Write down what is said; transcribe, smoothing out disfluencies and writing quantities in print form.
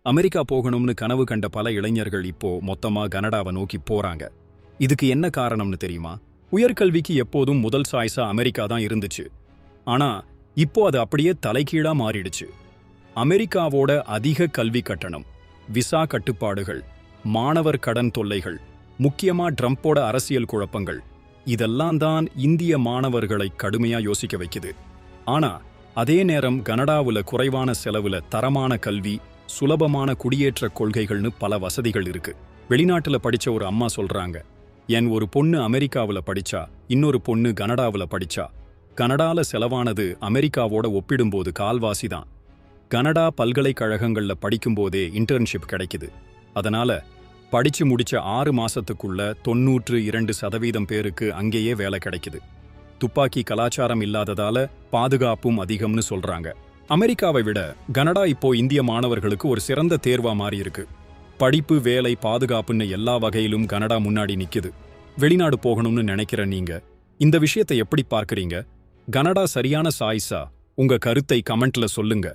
America போகணும்னு கனவு கண்ட பல இளைஞர்கள் இப்போ மொத்தமா கனடாவை நோக்கி போறாங்க. இதுக்கு என்ன காரணம்னு தெரியுமா? உயர்கல்விக்கு எப்போதும் முதல் சாய்ஸா அமெரிக்கா தான் இருந்துச்சு. ஆனா இப்போ அது அப்படியே தலைகீழா மாறிடுச்சு. அமெரிக்காவோட அதிக கல்வி கட்டணம், விசா கட்டுப்பாடுகள், மாணவர் கடன் தொல்லைகள், முக்கியமா ட்ரம்போட அரசியல் குழப்பங்கள், இதெல்லாம் தான் இந்திய மாணவர்களை கடுமையா யோசிக்க வைக்குது. ஆனா அதே நேரம் கனடாவுல குறைவான செலவுல தரமான கல்வி, சுலபமான குடியேற்ற கொள்கைகள்னு பல வசதிகள் இருக்கு. வெளிநாட்டுல படிச்ச ஒரு அம்மா சொல்றாங்க, என் ஒரு பொண்ணு அமெரிக்காவுல படிச்சா, இன்னொரு பொண்ணு கனடாவுல படிச்சா. கனடால செலவானது அமெரிக்காவோட ஒப்பிடும்போது கால்வாசி தான். கனடா பல்கலைக்கழகங்கள்ல படிக்கும்போதே இன்டர்ன்ஷிப் கிடைக்குது. அதனால படிச்சு முடிச்ச 6 மாசத்துக்குள்ள 92% பேருக்கு அங்கேயே வேலை கிடைக்குது. துப்பாக்கி கலாச்சாரம் இல்லாததால பாதுகாப்பும் அதிகம்னு சொல்றாங்க. அமெரிக்காவை விட கனடா இப்போ இந்திய மாணவர்களுக்கு ஒரு சிறந்த தேர்வா மாறி இருக்கு. படிப்பு, வேலை, பாதுகாப்புன்னு எல்லா வகையிலும் கனடா முன்னாடி நிக்குது. வெளிநாடு போகணும்னு நினைக்கிற நீங்க இந்த விஷயத்தை எப்படி பார்க்கறீங்க? கனடா சரியான சாய்ஸா? உங்க கருத்தை கமெண்ட்ல சொல்லுங்க.